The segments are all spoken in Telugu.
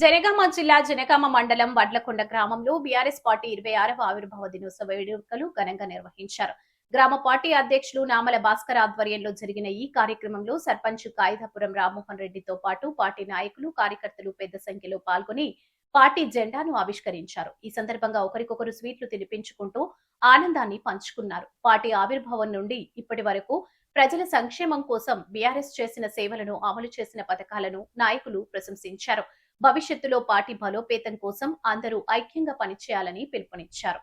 జనగామ జిల్లా జనగామ మండలం వడ్లకొండ గ్రామంలో బీఆర్ఎస్ పార్టీ 26వ ఆవిర్భావ దినోత్సవ వేడుకలు ఘనంగా నిర్వహించారు. గ్రామ పార్టీ అధ్యక్షులు నామల భాస్కర్ ఆధ్వర్యంలో జరిగిన ఈ కార్యక్రమంలో సర్పంచ్ కాయిదాపురం రామ్మోహన్ రెడ్డితో పాటు పార్టీ నాయకులు, కార్యకర్తలు పెద్ద సంఖ్యలో పాల్గొని పార్టీ జెండాను ఆవిష్కరించారు. ఈ సందర్భంగా ఒకరికొకరు స్వీట్లు తినిపించుకుంటూ ఆనందాన్ని పంచుకున్నారు. పార్టీ ఆవిర్భావం నుండి ఇప్పటి వరకు ప్రజల సంక్షేమం కోసం బీఆర్ఎస్ చేసిన సేవలను, అమలు చేసిన పథకాలను నాయకులు ప్రశంసించారు. భవిష్యత్తులో పార్టీ బలోపేతం కోసం అందరూ ఐక్యంగా పనిచేయాలని పిలుపునిచ్చారు.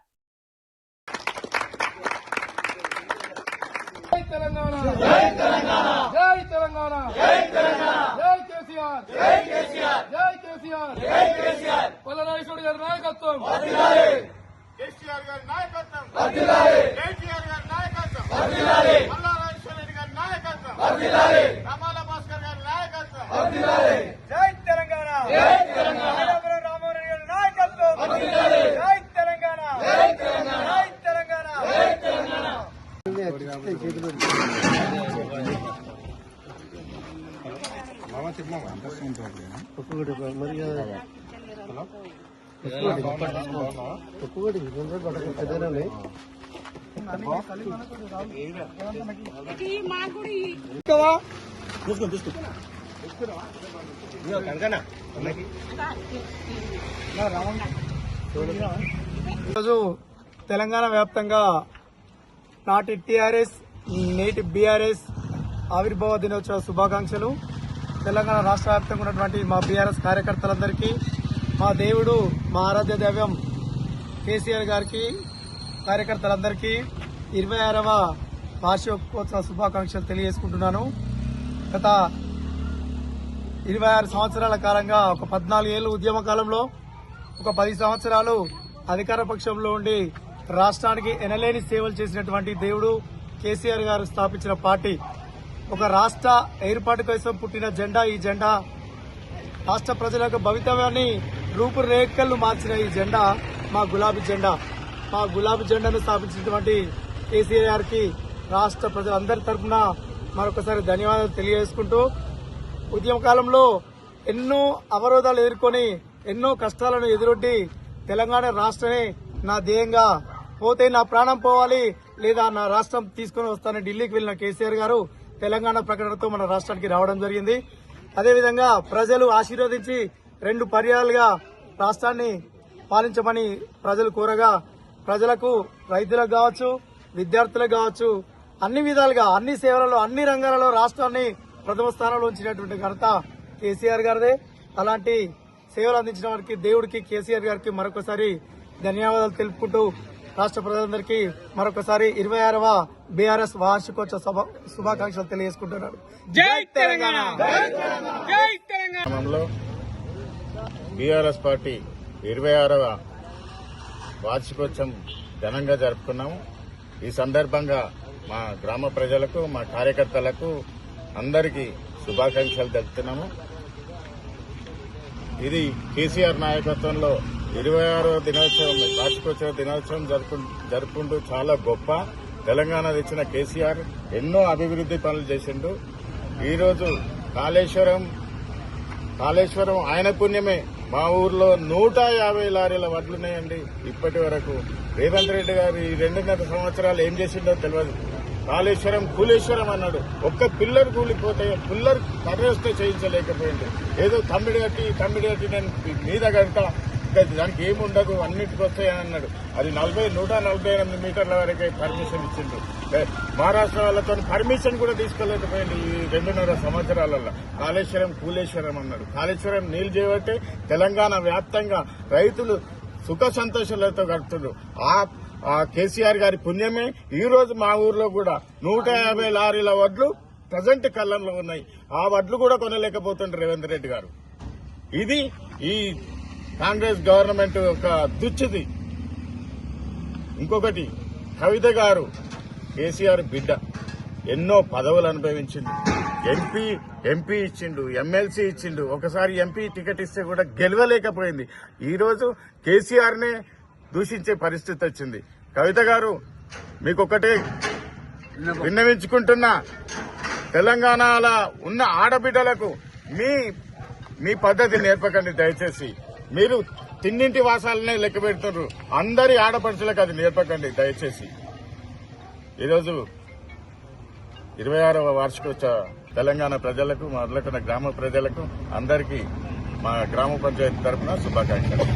తెలంగాణ వ్యాప్తంగా నాటి టీఆర్ఎస్ నేటి బీఆర్ఎస్ ఆవిర్భావ దినోత్సవ శుభాకాంక్షలు. తెలంగాణ రాష్ట్ర వ్యాప్తంగా ఉన్నటువంటి మా బీఆర్ఎస్ కార్యకర్తలందరికీ, మా దేవుడు, మా ఆరాధ్య దైవం కేసీఆర్ గారికి, కార్యకర్తలందరికీ 26వ వార్షికోత్సవ శుభాకాంక్షలు తెలియజేసుకుంటున్నాను. గత 26 సంవత్సరాల కాలంగా ఒక 14 ఏళ్ళు ఉద్యమ కాలంలో, ఒక 10 సంవత్సరాలు అధికార పక్షంలో ఉండి రాష్ట్రానికి ఎనలేని సేవలు చేసినటువంటి దేవుడు కేసీఆర్ గారు స్థాపించిన పార్టీ, ఒక రాష్ట్ర ఏర్పాటు కోసం పుట్టిన జెండా. ఈ జెండా రాష్ట్ర ప్రజల యొక్క భవితవ్యాన్ని రూపురేఖలు మార్చిన ఈ జెండా మా గులాబీ జెండా. మా గులాబీ జెండాను స్థాపించినటువంటి కేసీఆర్ గారికి రాష్ట్ర ప్రజలందరి తరఫున మరొకసారి ధన్యవాదాలు తెలియజేసుకుంటూ, ఉద్యమ కాలంలో ఎన్నో అవరోధాలు ఎదుర్కొని, ఎన్నో కష్టాలను ఎదురొడ్డి తెలంగాణ రాష్ట్రమే నా ధ్యేయంగా, పోతే నా ప్రాణం పోవాలి లేదా నా రాష్ట్రం తీసుకుని వస్తానని ఢిల్లీకి వెళ్లిన కేసీఆర్ గారు తెలంగాణ ప్రకటనతో మన రాష్ట్రానికి రావడం జరిగింది. అదేవిధంగా ప్రజలు ఆశీర్వదించి 2 పర్యాలుగా రాష్ట్రాన్ని పాలించమని ప్రజలు కోరగా, ప్రజలకు, రైతులకు కావచ్చు, విద్యార్థులకు కావచ్చు, అన్ని విధాలుగా, అన్ని సేవలలో, అన్ని రంగాలలో రాష్ట్రాన్ని ప్రథమ స్థానంలో ఉంచినటువంటి ఘనత కేసీఆర్ గారిదే. అలాంటి సేవలు అందించిన వారికి, దేవుడికి, కేసీఆర్ గారికి మరొకసారి ధన్యవాదాలు తెలుపుకుంటూ, రాష్ట్ర ప్రజలందరికీ మరొకసారి 26వ బీఆర్ఎస్ వార్షికోత్సవ శుభాకాంక్షలు తెలియజేసుకుంటున్నారు. జై తెలంగాణ. బీఆర్ఎస్ పార్టీ 26వ వార్షికోత్సవం ఘనంగా జరుపుకున్నాము. ఈ సందర్భంగా మా గ్రామ ప్రజలకు, మా కార్యకర్తలకు అందరికీ శుభాకాంక్షలు తెలుపుతున్నాము. ఇది కేసీఆర్ నాయకత్వంలో 26వ దినోత్సవం, వార్షికోత్సవ దినోత్సవం జరుపుకుంటూ చాలా గొప్ప. తెలంగాణ తెచ్చిన కేసీఆర్ ఎన్నో అభివృద్ది పనులు చేసిండు. ఈరోజు కాళేశ్వరం ఆయన పుణ్యమే. మా ఊర్లో 150 లారీల వడ్లున్నాయండి. ఇప్పటి వరకు రేవంత్ రెడ్డి గారు ఈ 2.5 సంవత్సరాలు ఏం చేసిండో తెలియదు. కాళేశ్వరం కూలేశ్వరం అన్నాడు. ఒక్క పిల్లర్ కూలిపోతే, పిల్లర్ కర్రేస్తే చేయించలేకపోయింది. ఏదో తమ్మిడి కట్టి నేను మీద కడతా, దానికి ఏముండదు, అన్నింటికి వస్తాయని అన్నాడు. అది 148 మీటర్ల వరకే పర్మిషన్ ఇచ్చిండు. మహారాష్ట్ర వాళ్ళతో పర్మిషన్ కూడా తీసుకోలేకపోయింది ఈ 2.5 సంవత్సరాలలో. కాళేశ్వరం కూలేశ్వరం అన్నాడు. కాళేశ్వరం నీళ్లు చేయబట్టే తెలంగాణ వ్యాప్తంగా రైతులు సుఖ సంతోషాలతో గడుపుతున్నారు. ఆ కేసీఆర్ గారి పుణ్యమే ఈ రోజు మా ఊర్లో కూడా 150 లారీల వడ్లు ప్రజెంట్ కళ్ళంలో ఉన్నాయి. ఆ వడ్లు కూడా కొనలేకపోతుండ్రు రేవంత్ రెడ్డి గారు. ఇది ఈ కాంగ్రెస్ గవర్నమెంట్ యొక్క దుచ్చిది. ఇంకొకటి, కవిత గారు కేసీఆర్ బిడ్డ, ఎన్నో పదవులు అనుభవించింది. ఎంపీ ఇచ్చిండు, ఎమ్మెల్సీ ఇచ్చిండు. ఒకసారి ఎంపీ టికెట్ ఇస్తే కూడా గెలవలేకపోయింది. ఈ రోజు కేసీఆర్ నే దూషించే పరిస్థితి వచ్చింది. కవిత గారు, మీకొక్కటే విన్నవించుకుంటున్నా, తెలంగాణలో ఉన్న ఆడబిడ్డలకు మీ పద్ధతి నేర్పకండి దయచేసి. మీరు తిన్నింటి వాసాలనే లెక్క పెడుతున్నారు, అందరి ఆడపడుచులకు అది నేర్పకండి దయచేసి. ఈరోజు 26వ వార్షికోత్సవ తెలంగాణ ప్రజలకు, మొదలుకున్న గ్రామ ప్రజలకు అందరికీ మా గ్రామ పంచాయతీ తరఫున శుభాకాంక్షలు.